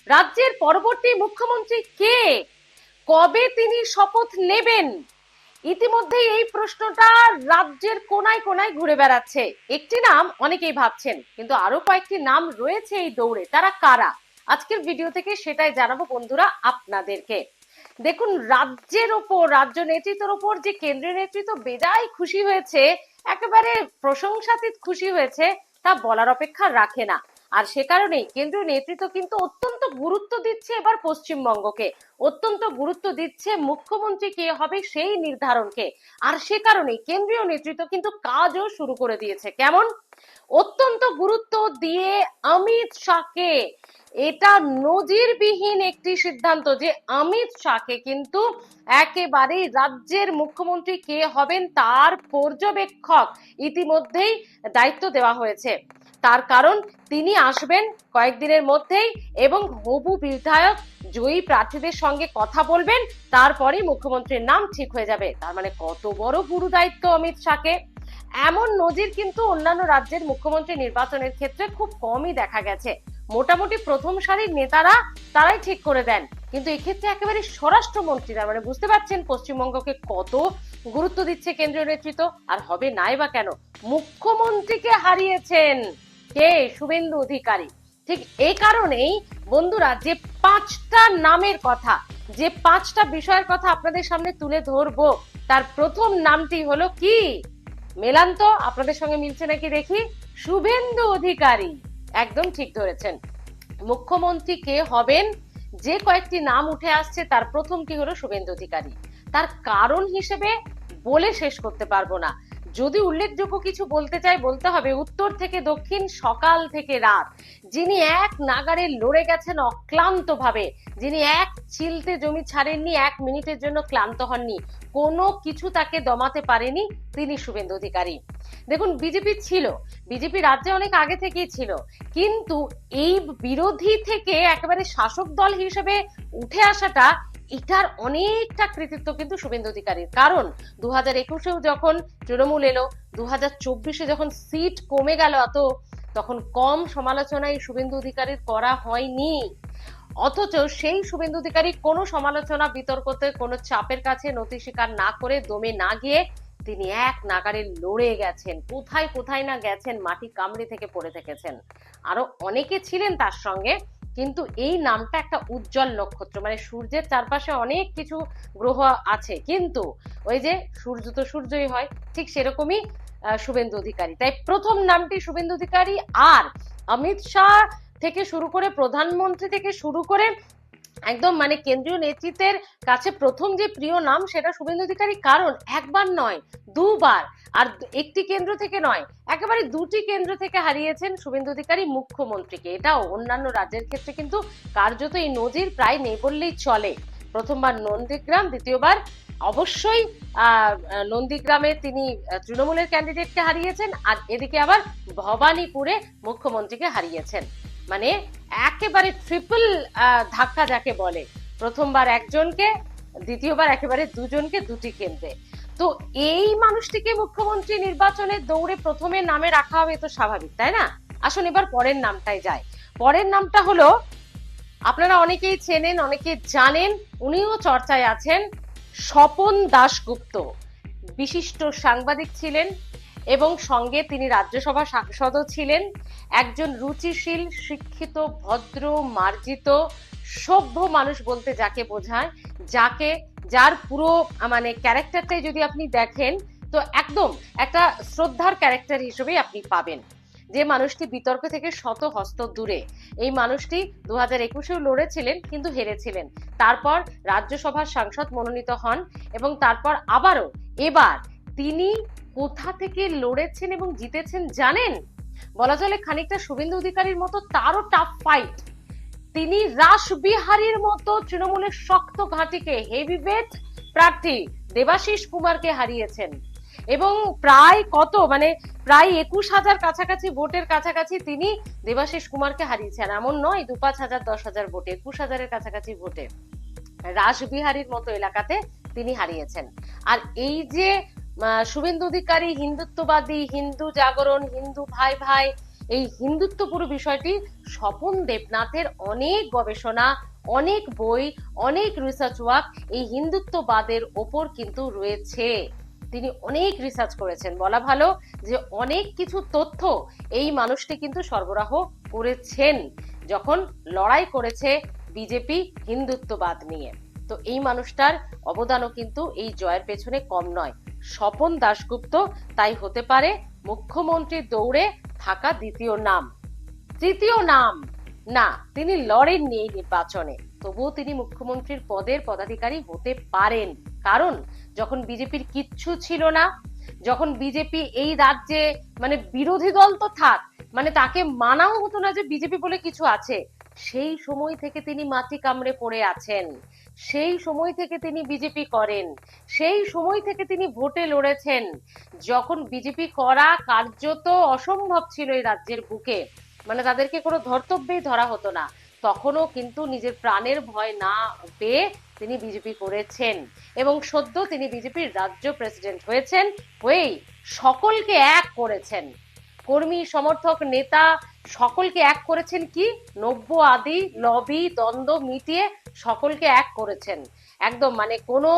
রাজ্যের পরবর্তী মুখ্যমন্ত্রী কে, কবে তিনি শপথ নেবেন? ইতিমধ্যেই এই প্রশ্নটা রাজ্যের কোনায় কোনায় ঘুরে বেড়াচ্ছে। একটি নাম অনেকেই ভাবছেন, কিন্তু আরো কয়েকটি নাম রয়েছে এই দৌড়ে। তারা কারা? আজকের ভিডিও থেকে সেটাই জানাবো বন্ধুরা আপনাদেরকে। দেখুন, রাজ্যের ওপর, রাজ্য নেতৃত্বের ওপর যে কেন্দ্রীয় নেতৃত্ব বেজায় খুশি হয়েছে, একেবারে প্রশংসাতীত খুশি হয়েছে, তা বলার অপেক্ষা রাখে না। আর সে কারণেই কেন্দ্রীয় নেতৃত্ব কিন্তু অত্যন্ত গুরুত্ব দিচ্ছে এবার পশ্চিমবঙ্গকে, অত্যন্ত গুরুত্ব দিচ্ছে মুখ্যমন্ত্রী কে হবে সেই নির্ধারণকে। আর সে কারণেই কেন্দ্রীয় নেতৃত্ব কিন্তু কাজও শুরু করে দিয়েছে। কেমন? অত্যন্ত গুরুত্ব দিয়ে অমিত শাহকে, এটা নজিরবিহীন একটি সিদ্ধান্ত যে অমিত শাহকে কিন্তু একেবারেই রাজ্যের মুখ্যমন্ত্রী কে হবেন তার পর্যবেক্ষক ইতিমধ্যেই দায়িত্ব দেওয়া হয়েছে। তার কারণ তিনি আসবেন কয়েকদিনের মধ্যেই এবং হবু বিধায়ক জয়ী প্রার্থীদের সঙ্গে কথা বলবেন, তারপরে মুখ্যমন্ত্রীর নাম ঠিক হয়ে যাবে। তার মানে কত বড় গুরু দায়িত্ব অমিত শাহকে। এমন নজির কিন্তু অন্যান্য রাজ্যের মুখ্যমন্ত্রী নির্বাচনের ক্ষেত্রে খুব কমই দেখা গেছে। মোটামুটি প্রথম সারির নেতারা তারাই ঠিক করে দেন, কিন্তু এক্ষেত্রে একেবারে স্বরাষ্ট্রমন্ত্রীরা, মানে বুঝতে পারছেন পশ্চিমবঙ্গকে কত গুরুত্ব দিচ্ছে কেন্দ্রীয় নেতৃত্ব। আর হবে নাই বা কেন, মুখ্যমন্ত্রীকে হারিয়েছেন কে? শুভেন্দু অধিকারী। ঠিক এই কারণেই বন্ধুরা, যে পাঁচটা নামের কথা, যে পাঁচটা বিষয়ের কথা আপনাদের সামনে তুলে ধরবো, তার প্রথম নামটি হলো কি? মেলান তো, আপনাদের সঙ্গে মিলছে নাকি দেখি। শুভেন্দু অধিকারী, একদম ঠিক ধরেছেন। মুখ্যমন্ত্রী কে হবেন, যে কয়েকটি নাম উঠে আসছে তার প্রথমটি হলো শুভেন্দু অধিকারী। তার কারণ হিসেবে বলে শেষ করতে পারবো না। যদি উল্লেখযোগ্য কিছু বলতে চাই, বলতে হবে উত্তর থেকে দক্ষিণ, সকাল থেকে রাত, যিনি এক নাগারে লড়ে গেছেন অক্লান্ত ভাবে, যিনি এক চিলতে জমি ছাড়েননি, এক মিনিটের জন্য ক্লান্ত হননি, কোনো কিছু তাকে দমাতে পারেনি, তিনি শুভেন্দু অধিকারী। দেখুন, বিজেপি ছিল, বিজেপি রাজ্যে অনেক আগে থেকেই ছিল, কিন্তু এই বিরোধী থেকে একেবারে শাসক দল হিসেবে উঠে আসাটা, এটার অনেকটা কৃতিত্ব কিন্তু শুভেন্দু অধিকারীর। কারণ 2021-এও যখন তৃণমূল এলো, 2024-এ যখন সিট কমে গেল এত, তখন কম সমালোচনায় শুভেন্দু অধিকারীর করা হয়নি। অথচ সেই শুভেন্দু অধিকারী কোনো সমালোচনা, বিতর্কতে, কোনো চাপের কাছে নতি স্বীকার না করে, দমে না গিয়ে তিনি এক নাগারে লড়ে গেছেন। কোথায় কোথায় না গেছেন, মাটি কামড়ে থেকে পড়ে থেকেছেন। আরো অনেকে ছিলেন তার সঙ্গে, কিন্তু এই নামটা একটা উজ্জ্বল নক্ষত্র। মানে সূর্যের চারপাশে অনেক কিছু গ্রহ আছে, কিন্তু ওই যে সূর্য তো সূর্যই হয়, ঠিক সেরকমই শুভেন্দু অধিকারী। তাই প্রথম নামটি শুভেন্দু অধিকারী। আর অমিত শাহ থেকে শুরু করে, প্রধানমন্ত্রী থেকে শুরু করে, একদম মানে কেন্দ্রীয় নেতৃত্বের কাছে প্রথম যে প্রিয় নাম সেটা শুভেন্দু অধিকারী। কারণ একবার নয়, দুবার, আর একটি কেন্দ্র থেকে নয়, একেবারে দুটি কেন্দ্র থেকে হারিয়েছেন শুভেন্দু অধিকারী মুখ্যমন্ত্রীকে। এটাও অন্যান্য রাজ্যের ক্ষেত্রে কিন্তু কার্যত এই নজির প্রায় নেই বললেই চলে। প্রথমবার নন্দীগ্রাম, দ্বিতীয়বার অবশ্যই নন্দীগ্রামে তিনি তৃণমূলের ক্যান্ডিডেটকে হারিয়েছেন, আর এদিকে আবার ভবানীপুরে মুখ্যমন্ত্রীকে হারিয়েছেন। মানে একেবারে ট্রিপল ধাক্কা যাকে বলে, প্রথমবার একজনকে, দ্বিতীয়বার একেবারে দুজনকে, দুটি কেন্দ্রে। তো এই মানুষটিকে মুখ্যমন্ত্রী নির্বাচনের দৌড়ে প্রথমে নামে রাখা হবে, তো স্বাভাবিক, তাই না? আসুন এবার পরের নামটাই যায়। পরের নামটা হলো, আপনারা অনেকেই চেনেন, অনেকে জানেন, উনিও চর্চায় আছেন, স্বপন দাশগুপ্ত। বিশিষ্ট সাংবাদিক ছিলেন এবং সঙ্গে তিনি রাজ্যসভা সাংসদও ছিলেন। একজন রুচিশীল, শিক্ষিত, ভদ্র, মার্জিত, সভ্য মানুষ বলতে যাকে বোঝায়, যার পুরো মানে ক্যারেক্টারটাই যদি আপনি দেখেন, তো একদম একটা শ্রদ্ধার ক্যারেক্টার হিসেবেই আপনি পাবেন। যে মানুষটি বিতর্ক থেকে শত হস্ত দূরে। এই মানুষটি 2021-এও লড়েছিলেন, কিন্তু হেরেছিলেন। তারপর রাজ্যসভার সাংসদ মনোনীত হন এবং তারপর আবারও এবার তিনি কোথা থেকে লড়েছেন এবং জিতেছেন জানেন? বলা চলে খানিকটা শুভেন্দু অধিকারীর মতো, তারও টাফ ফাইট। তিনি রাসবিহারীর মতো তৃণমূলের শক্ত ঘাঁটিকে, হেভিওয়েট প্রার্থী দেবাশিস কুমারকে হারিয়েছেন। এবং প্রায় কত, মানে প্রায় 21,000 কাছাকাছি ভোটের কাছাকাছি তিনি দেবাশিস কুমারকে হারিয়েছেন। এমন নয় 2-5,000, 10,000 ভোটে, 21,000-এর কাছাকাছি ভোটে রাসবিহারীর মতো এলাকাতে তিনি হারিয়েছেন। আর এই যে শুভেন্দু অধিকারী হিন্দুত্ববাদী, হিন্দু জাগরণ, হিন্দু ভাই ভাই, এই হিন্দুত্ব পুরো বিষয়টি স্বপন দেবনাথের অনেক গবেষণা, অনেক বই, অনেক রিসার্চ ওয়ার্ক এই হিন্দুত্ববাদের ওপর কিন্তু রয়েছে। তিনি অনেক রিসার্চ করেছেন, বলা ভালো যে অনেক কিছু তথ্য এই মানুষটি কিন্তু সরবরাহ করেছেন যখন লড়াই করেছে বিজেপি হিন্দুত্ববাদ নিয়ে। তো এই মানুষটার অবদানও কিন্তু এই জয়ের পেছনে কম নয়। স্বপন দাশগুপ্ত তাই হতে পারে মুখ্যমন্ত্রীর দৌড়ে থাকা দ্বিতীয় নাম। তৃতীয় নাম না, তিনি লড়েননি এই নির্বাচনে, তবুও তিনি মুখ্যমন্ত্রীর পদের পদাধিকারী হতে পারেন। কারণ যখন বিজেপির কিচ্ছু ছিল না, যখন বিজেপি এই রাজ্যে মানে বিরোধী দল তো থাক, মানে তাকে মানাও হতো না যে বিজেপি বলে কিছু আছে, সেই সময় থেকে তিনি মাটি কামড়ে পড়ে আছেন, সেই সময় থেকে তিনি বিজেপি করেন, সেই সময় থেকে তিনি ভোটে লড়েছেন যখন বিজেপি করা কার্যত অসম্ভব ছিল এই রাজ্যের বুকে, মানে তাদেরকে কোনো ধর্তব্যেই ধরা হতো না, তখনও কিন্তু নিজের প্রাণের ভয় না পেয়ে তিনি বিজেপি করেছেন এবং সদ্য তিনি বিজেপির রাজ্য প্রেসিডেন্ট হয়েছেন, হয়েই সকলকে এক করেছেন। কর্মী, সমর্থক, নেতা সকলকে এক করেছেন, কি নব্য আদি লবি দ্বন্দ্ব মিটিয়ে সকলকে এক করেছেন একদম, মানে কোনো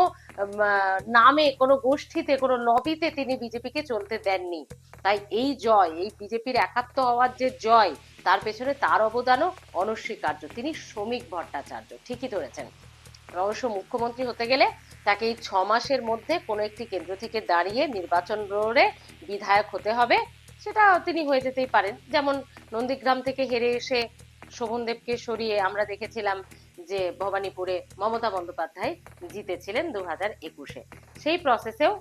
নামে, কোনো গোষ্ঠীতে, কোনো লবিতে তিনি বিজেপিকে চলতে দেননি। তাই এই জয়, এই বিজেপির একাত্ম হওয়ার যে জয়, তার পেছনে তার অবদানও অনস্বীকার্য। তিনি শ্রমিক ভট্টাচার্য, ঠিকই ধরেছেন। অবশ্য মুখ্যমন্ত্রী হতে গেলে তাকে এই 6 মাসের মধ্যে কোনো একটি কেন্দ্র থেকে দাঁড়িয়ে নির্বাচন লড়ে বিধায়ক হতে হবে, সেটা তিনি হয়ে যেতেই পারেন। যেমন নন্দীগ্রাম থেকে হেরে এসে শোভনদেবকে সরিয়ে আমরা দেখেছিলাম যে ভবানীপুরে মমতা বন্দ্যোপাধ্যায় জিতেছিলেন 2021-এ, সেই প্রসেসেও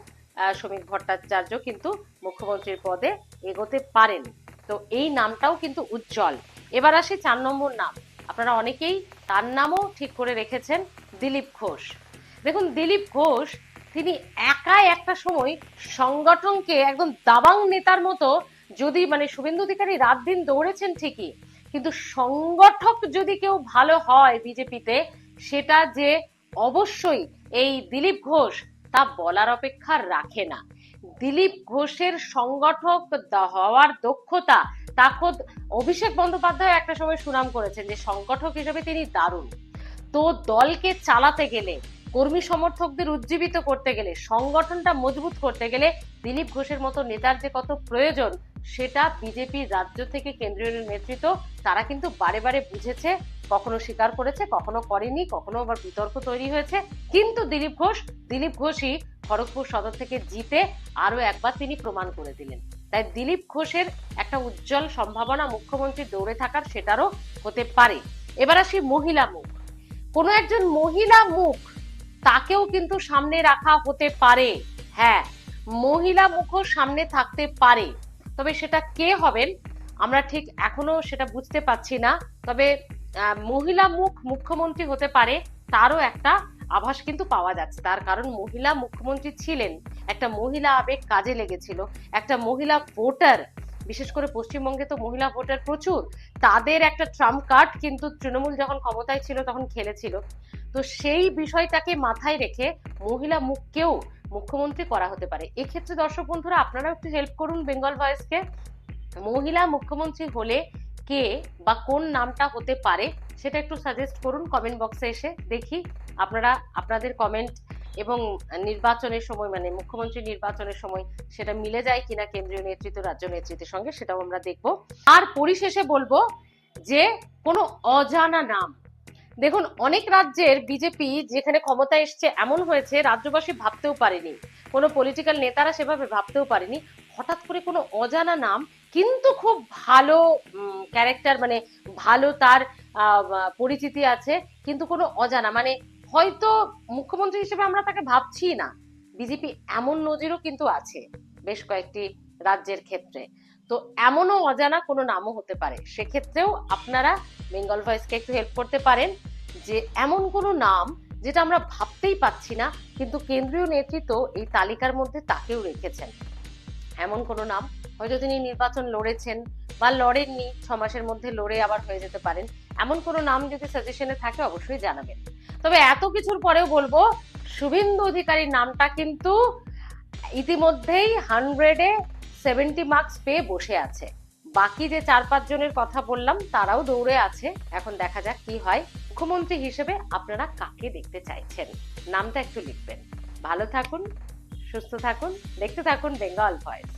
শ্রমিক ভট্টাচার্য কিন্তু মুখ্যমন্ত্রীর পদে এগোতে পারেন। তো এই নামটাও কিন্তু উজ্জ্বল। এবার আসি 4 নম্বর নাম। আপনারা অনেকেই তার নামও ঠিক করে রেখেছেন, দিলীপ ঘোষ। দেখুন, দিলীপ ঘোষ তিনি একাই একটা সময় সংগঠনকে একদম দাবাং নেতার মতো, যদি মানে শুভেন্দু অধিকারী রাত দিন দৌড়েছেন ঠিকই, কিন্তু সংগঠক যদি কেউ ভালো হয় বিজেপিতে, সেটা যে অবশ্যই এই দিলীপ ঘোষ, তা বলার অপেক্ষা রাখে না। দিলীপ ঘোষের সংগঠক হওয়ার দক্ষতা, তা খোদ অভিষেক বন্দ্যোপাধ্যায় একটা সময় সুনাম করেছেন যে সংগঠক হিসেবে তিনি দারুণ। তো দলকে চালাতে গেলে, কর্মী সমর্থকদের উজ্জীবিত করতে গেলে, সংগঠনটা মজবুত করতে গেলে দিলীপ ঘোষের মতো নেতার যে কত প্রয়োজন, সেটা বিজেপির রাজ্য থেকে কেন্দ্রীয় নেতৃত্ব তারা কিন্তু বারে বারে বুঝেছে, কখনো স্বীকার করেছে, কখনো করেনি, কখনো আবার বিতর্ক তৈরি হয়েছে। কিন্তু দিলীপ ঘোষই খড়গপুর সদর থেকে জিতে আরো একবার তিনি প্রমাণ করে দিলেন। তাই দিলীপ ঘোষের একটা উজ্জ্বল সম্ভাবনা মুখ্যমন্ত্রী দৌড়ে থাকার, সেটারও হতে পারে। এবার আসি মহিলা মুখ। কোনো একজন মহিলা মুখ, তাকেও কিন্তু সামনে রাখা হতে পারে। হ্যাঁ, মহিলা মুখও সামনে থাকতে পারে, তবে সেটা কে হবেন আমরা ঠিক এখনো সেটা বুঝতে পারছি না। তবে মহিলা মুখ মুখ্যমন্ত্রী হতে পারে, তারও একটা আভাস কিন্তু পাওয়া যাচ্ছে। তার কারণ মহিলা মুখ্যমন্ত্রী ছিলেন, একটা মহিলা আবেগ কাজে লেগেছিল, একটা মহিলা ভোটার, বিশেষ করে পশ্চিমবঙ্গে তো মহিলা ভোটার প্রচুর, তাদের একটা ট্রাম্প কার্ড কিন্তু তৃণমূল যখন ক্ষমতায় ছিল তখন খেলেছিল। তো সেই বিষয়টাকে মাথায় রেখে মহিলা মুখকেও মুখ্যমন্ত্রী করা হতে পারে। এক্ষেত্রে দর্শক বন্ধুরা আপনারাও একটু হেল্প করুন বেঙ্গল ভয়েসকে। মহিলা মুখ্যমন্ত্রী হলে কে বা কোন নামটা হতে পারে সেটা একটু সাজেস্ট করুন কমেন্ট বক্সে এসে, দেখি আপনারা আপনাদের কমেন্ট এবং নির্বাচনের সময়, মানে মুখ্যমন্ত্রী নির্বাচনের সময় সেটা মিলে যায় কিনা কেন্দ্রীয় নেতৃত্ব রাজ্য নেতৃত্বের সঙ্গে, সেটাও আমরা দেখব। আর পরিশেষে বলবো যে কোনো অজানা নাম। দেখুন, অনেক রাজ্যের বিজেপি যেখানে ক্ষমতা এসছে, এমন হয়েছে রাজ্যবাসী ভাবতেও পারেনি, কোনো পলিটিক্যাল নেতারা সেভাবে ভাবতেও পারেনি, হঠাৎ করে কোনো অজানা নাম কিন্তু খুব ভালো ক্যারেক্টার, মানে ভালো তার পরিচিতি আছে, কিন্তু কোনো অজানা, মানে হয়তো মুখ্যমন্ত্রী হিসেবে আমরা তাকে ভাবছি না, বিজেপি এমন নজিরও কিন্তু আছে বেশ কয়েকটি রাজ্যের ক্ষেত্রে। তো এমনও অজানা কোনো নামও হতে পারে, সেক্ষেত্রেও আপনারা বেঙ্গল ভয়েসকে একটু হেল্প করতে পারেন যে এমন কোনো নাম যেটা আমরা ভাবতেই পাচ্ছি না, কিন্তু কেন্দ্রীয় নেতৃত্ব এই তালিকার মধ্যে তাকেও রেখেছেন। এমন কোনো নাম, হয়তো তিনি নির্বাচন লড়েছেন বা লড়েননি, 6 মাসের মধ্যে লড়ে আবার হয়ে যেতে পারেন, এমন কোনো নাম যদি সাজেশনে থাকে অবশ্যই জানাবেন। তবে এত কিছুর পরেও বলবো, শুভেন্দু অধিকারীর নামটা কিন্তু ইতিমধ্যেই 100-এ 70 মার্কস পেয়ে বসে আছে, বাকি যে 4-5 জনের কথা বললাম তারাও দৌড়ে আছে। এখন দেখা যাক কি হয়। মুখ্যমন্ত্রী হিসেবে আপনারা কাকে দেখতে চাইছেন, নামটা একটু লিখবেন। ভালো থাকুন, সুস্থ থাকুন, দেখতে থাকুন বেঙ্গল ভয়েস।